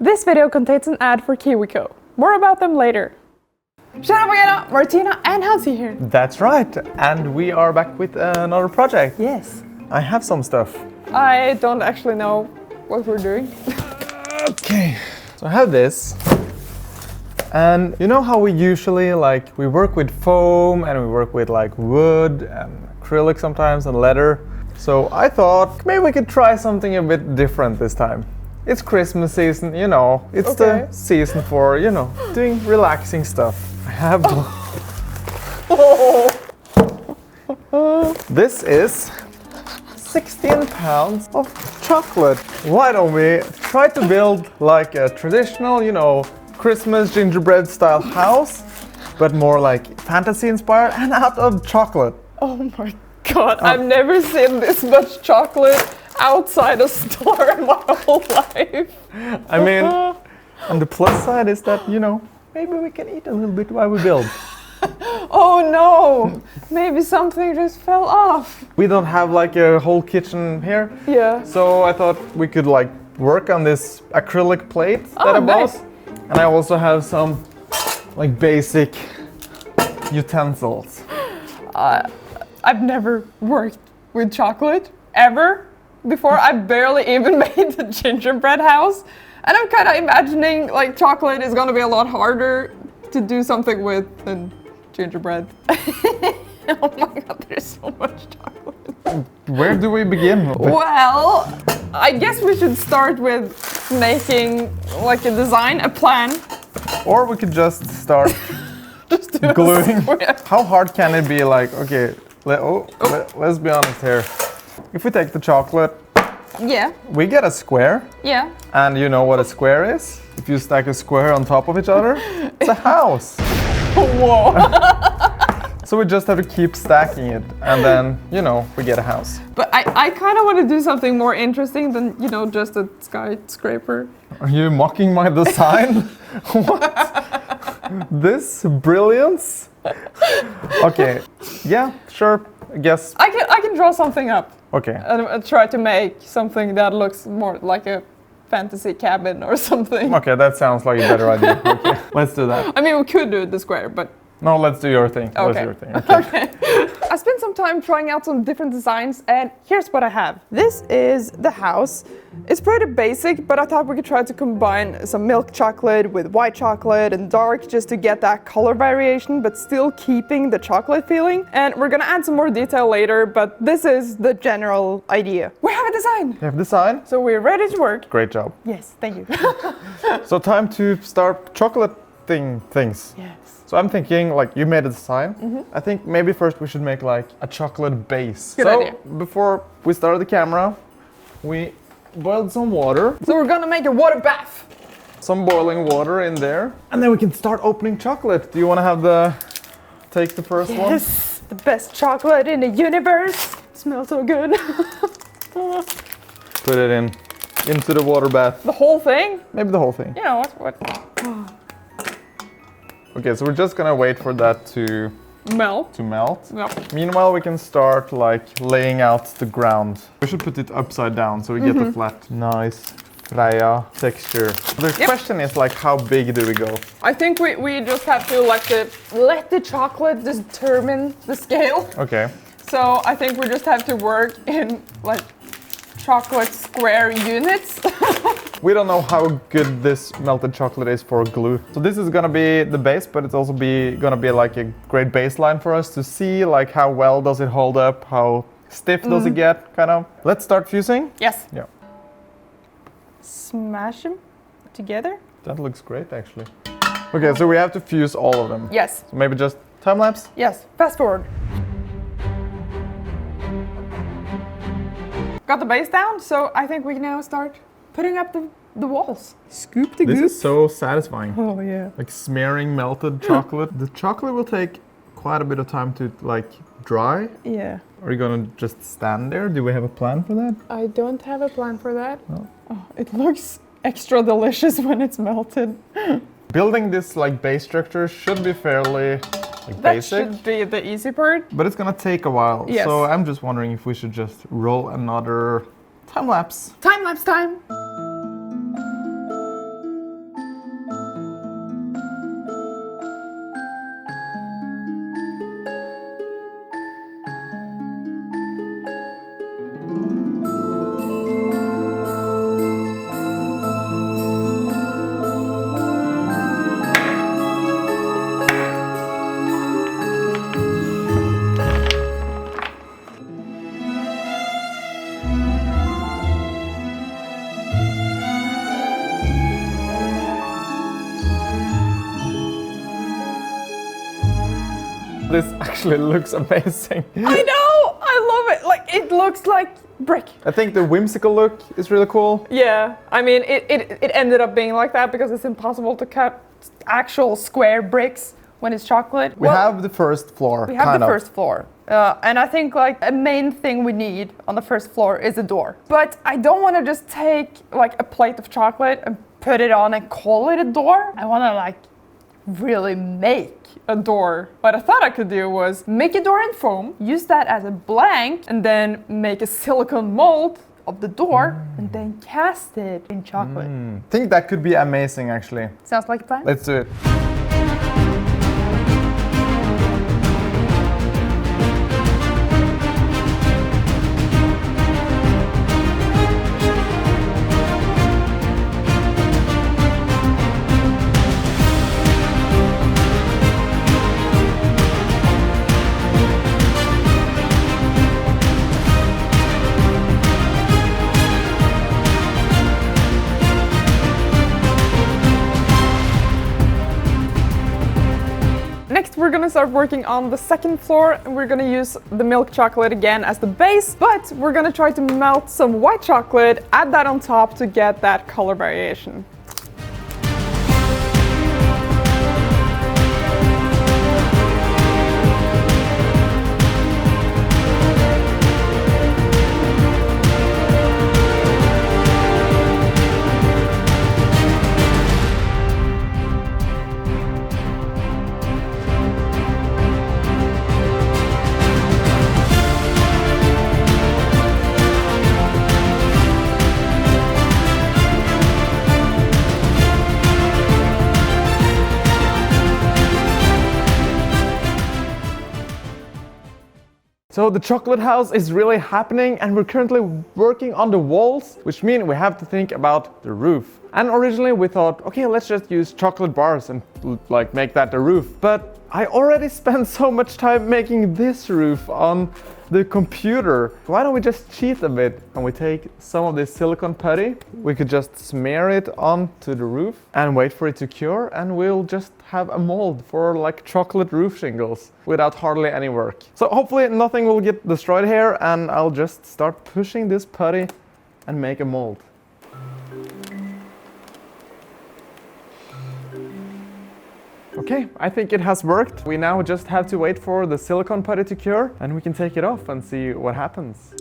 This video contains an ad for KiwiCo. More about them later. Tjena Magdalena, Martina and Hansi here. That's right, and we are back with another project. Yes. I have some stuff. I don't actually know what we're doing. Okay, so I have this. And you know how we usually we work with foam and we work with wood and acrylic sometimes and leather. So I thought maybe we could try something a bit different this time. It's Christmas season, you know. It's the season for, doing relaxing stuff. I have This is 16 pounds of chocolate. Why don't we try to build like a traditional, Christmas gingerbread style house, but more like fantasy inspired and out of chocolate. Oh my god, I've never seen this much chocolate outside a store in my whole life. I mean, on the plus side is that, maybe we can eat a little bit while we build. Oh no, maybe something just fell off. We don't have a whole kitchen here. Yeah. So I thought we could work on this acrylic plate that I bought. Nice. And I also have some basic utensils. I've never worked with chocolate ever before. I barely even made the gingerbread house. And I'm kind of imagining chocolate is going to be a lot harder to do something with than gingerbread. Oh my god, there's so much chocolate. Where do we begin? Well, I guess we should start with making a design, a plan. Or we could just start Just do gluing. How hard can it be? Let's be honest here. If we take the chocolate, Yeah. we get a square. Yeah. And you know what a square is? If you stack a square on top of each other, it's a house. Whoa. So we just have to keep stacking it, and then, we get a house. But I kind of want to do something more interesting than, just a skyscraper. Are you mocking my design? What? This brilliance? Okay, yeah, sure, I guess. I can draw something up. Okay. And try to make something that looks more like a fantasy cabin or something. Okay, that sounds like a better idea. Okay, let's do that. I mean, we could do the square, but... No, let's do your thing. Okay. Let's do your thing. Okay. I spent some time trying out some different designs, and here's what I have. This is the house. It's pretty basic, but I thought we could try to combine some milk chocolate with white chocolate and dark just to get that color variation, but still keeping the chocolate feeling. And we're gonna add some more detail later, but this is the general idea. We have a design! You have design? So we're ready to work. Great job. Yes, thank you. So time to start chocolate things. Yes. So I'm thinking, you made a design. I think maybe first we should make a chocolate base. Good idea. Before we started the camera, we boiled some water. So we're gonna make a water bath. Some boiling water in there. And then we can start opening chocolate. Do you want to take the first one? Yes, the best chocolate in the universe. Smells so good. Put it into the water bath. The whole thing? Maybe the whole thing. You know what? Okay, so we're just gonna wait for that to Melt. Yep. Meanwhile, we can start laying out the ground. We should put it upside down so we get a flat, nice Freya texture. The question is how big do we go? I think we just have to let the chocolate determine the scale. Okay. So I think we just have to work in chocolate square units. We don't know how good this melted chocolate is for glue. So this is gonna be the base, but it's also gonna be a great baseline for us to see how well does it hold up, how stiff does it get, kind of. Let's start fusing. Yes. Yeah. Smash them together. That looks great, actually. Okay, so we have to fuse all of them. Yes. So maybe just time lapse. Yes. Fast forward. Got the base down, so I think we can now start putting up the walls. Scoop the goop. This is so satisfying. Oh yeah. Smearing melted chocolate. The chocolate will take quite a bit of time to dry. Yeah. Are you gonna just stand there? Do we have a plan for that? I don't have a plan for that. No. Oh, it looks extra delicious when it's melted. Building this base structure should be fairly That basic. should be the easy part. But it's gonna take a while. Yes. So I'm just wondering if we should just roll another time lapse. Time lapse time. This actually looks amazing. I know! I love it! Like, it looks like brick. I think the whimsical look is really cool. Yeah, I mean, it ended up being like that because it's impossible to cut actual square bricks when it's chocolate. We have the first floor. We have the first floor. And I think like a main thing we need on the first floor is a door. But I don't want to just take like a plate of chocolate and put it on and call it a door. I want to like really make a door. What I thought I could do was make a door in foam, use that as a blank, and then make a silicone mold of the door and then cast it in chocolate. I think that could be amazing actually. Sounds like a plan? Let's do it. Next, we're gonna start working on the second floor and we're gonna use the milk chocolate again as the base, but we're gonna try to melt some white chocolate, add that on top to get that color variation. So the chocolate house is really happening and we're currently working on the walls, which means we have to think about the roof. And originally we thought, okay, let's just use chocolate bars and like make that the roof. But I already spent so much time making this roof on the computer. Why don't we just cheat a bit and we take some of this silicone putty, we could just smear it onto the roof and wait for it to cure, and we'll just have a mold for like chocolate roof shingles without hardly any work. So hopefully nothing will get destroyed here, and I'll just start pushing this putty and make a mold. Okay, I think it has worked. We now just have to wait for the silicone putty to cure and we can take it off and see what happens.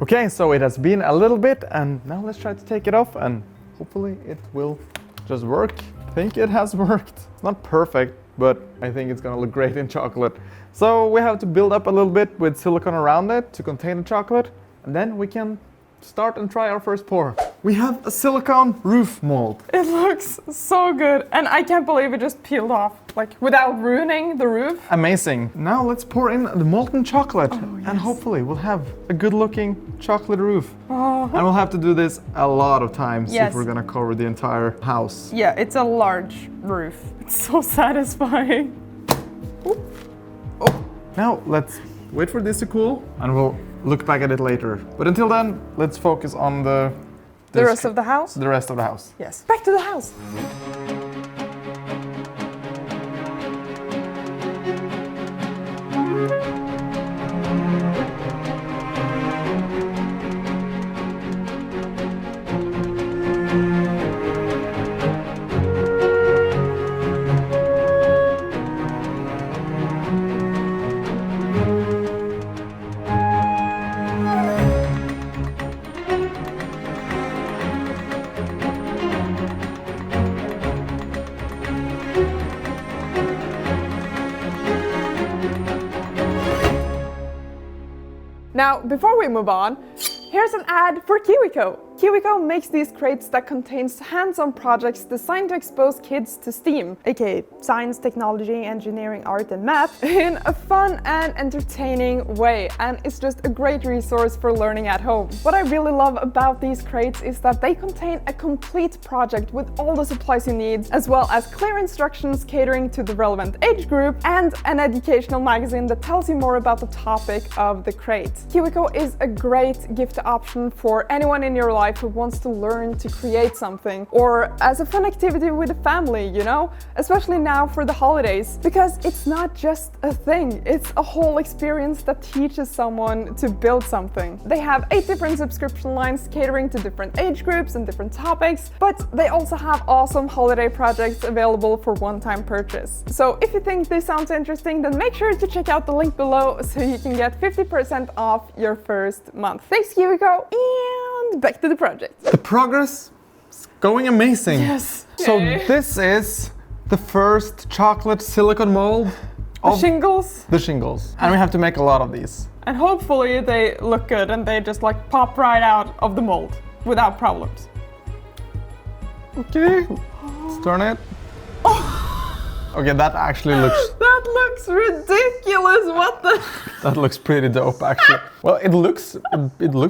Okay, so it has been a little bit and now let's try to take it off and hopefully it will just work. I think it has worked. It's not perfect, but I think it's gonna look great in chocolate. So we have to build up a little bit with silicone around it to contain the chocolate, and then we can start and try our first pour. We have a silicone roof mold. It looks so good, and I can't believe it just peeled off, like without ruining the roof. Amazing. Now let's pour in the molten chocolate, yes. and hopefully we'll have a good looking chocolate roof. Oh. And we'll have to do this a lot of times Yes. if we're gonna cover the entire house. Yeah, it's a large roof. It's so satisfying. Now let's wait for this to cool and we'll look back at it later. But until then, let's focus on the rest of the house? The rest of the house. Yes. Back to the house. Now, before we move on, here's an ad for KiwiCo. KiwiCo makes these crates that contains hands-on projects designed to expose kids to STEAM, aka science, technology, engineering, art, and math, in a fun and entertaining way, and it's just a great resource for learning at home. What I really love about these crates is that they contain a complete project with all the supplies you need, as well as clear instructions catering to the relevant age group, and an educational magazine that tells you more about the topic of the crate. KiwiCo is a great gift option for anyone in your life type who wants to learn to create something, or as a fun activity with the family, you know? Especially now for the holidays, because it's not just a thing, it's a whole experience that teaches someone to build something. They have 8 different subscription lines catering to different age groups and different topics, but they also have awesome holiday projects available for one-time purchase. So if you think this sounds interesting, then make sure to check out the link below so you can get 50% off your first month. Thanks, KiwiCo, and back to the project. The progress is going amazing. Yes. So Yay. this is the first chocolate silicone mold of Shingles. the shingles. And we have to make a lot of these. And hopefully they look good and they just like pop right out of the mold without problems. Okay, let's turn it. Okay, that actually looks... That looks ridiculous, what the... That looks pretty dope, actually. Well, it looks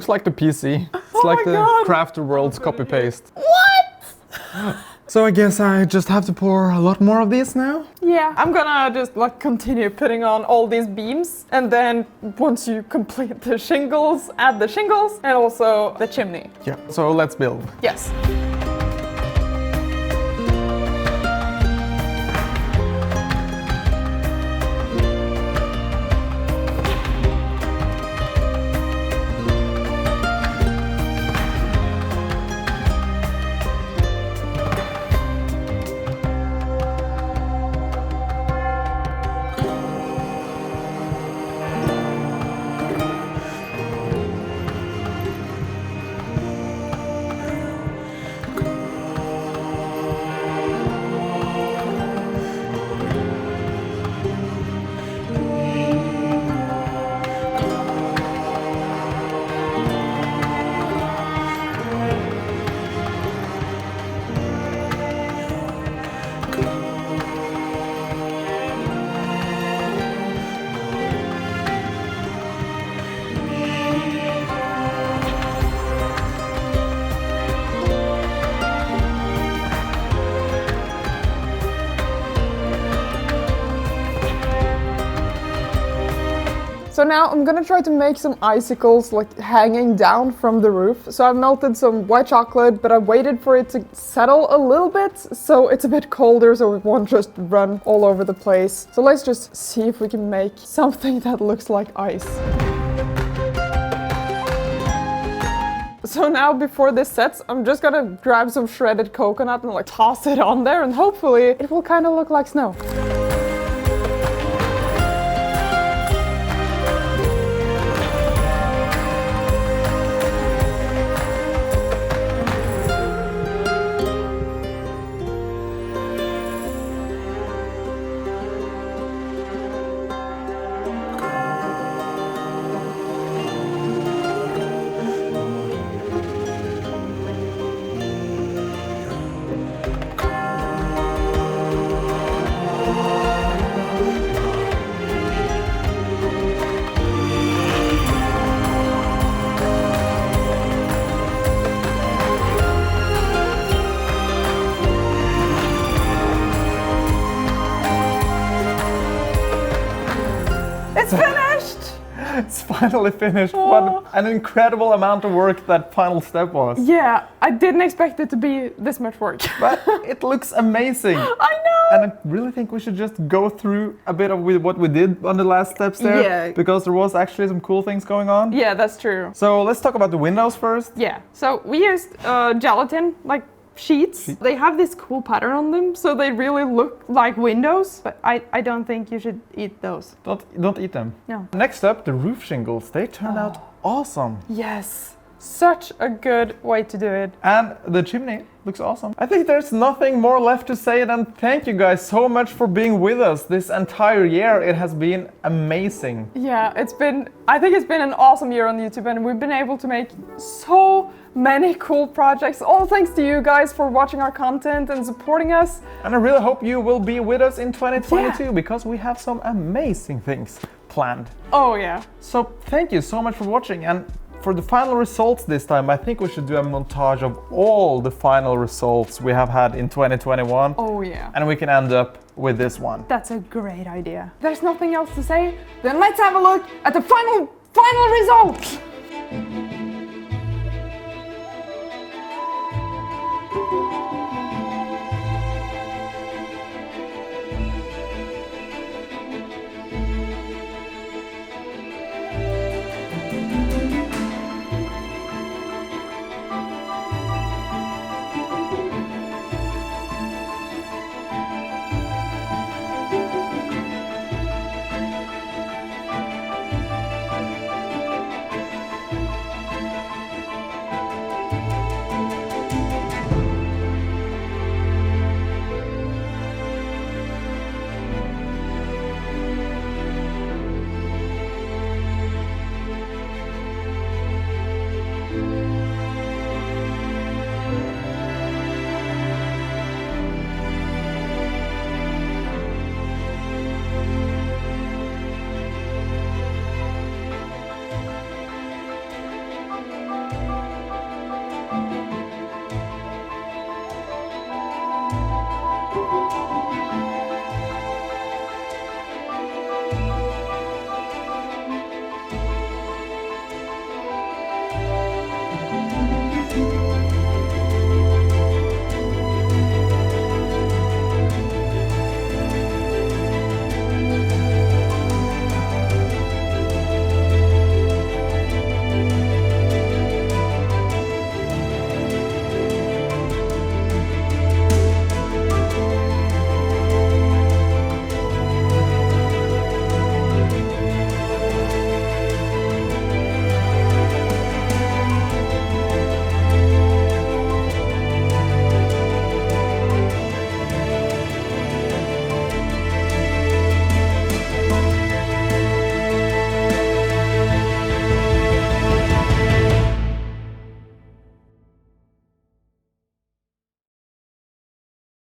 like the PC. It's like my the God. Crafter World's copy-paste. What? So I guess I just have to pour a lot more of these now. Yeah, I'm gonna just like continue putting on all these beams, and then once you complete the shingles, add the shingles and also the chimney. Yeah, so let's build. Yes. So now I'm gonna try to make some icicles like hanging down from the roof. So I've melted some white chocolate, but I waited for it to settle a little bit so it's a bit colder so it won't just run all over the place. So let's just see if we can make something that looks like ice. So now before this sets, I'm just gonna grab some shredded coconut and like toss it on there, and hopefully it will kind of look like snow. It's finished! It's finally finished. What an incredible amount of work that final step was. Yeah, I didn't expect it to be this much work. But it looks amazing. I know! And I really think we should just go through a bit of what we did on the last steps there. Yeah. Because there was actually some cool things going on. Yeah, that's true. So let's talk about the windows first. Yeah, so we used gelatin, like sheets. They have this cool pattern on them, so they really look like windows. But I don't think you should eat those. Don't eat them. No. Next up, the roof shingles. They turned out awesome. Yes, such a good way to do it. And the chimney looks awesome. I think there's nothing more left to say than thank you guys so much for being with us this entire year. It has been amazing. Yeah, I think it's been an awesome year on YouTube, and we've been able to make so many cool projects, all thanks to you guys for watching our content and supporting us. And I really hope you will be with us in 2022 Yeah. because we have some amazing things planned. Oh yeah. So thank you so much for watching, and for the final results this time, I think we should do a montage of all the final results we have had in 2021. Oh yeah. And we can end up with this one. That's a great idea. There's nothing else to say? Then let's have a look at the final result!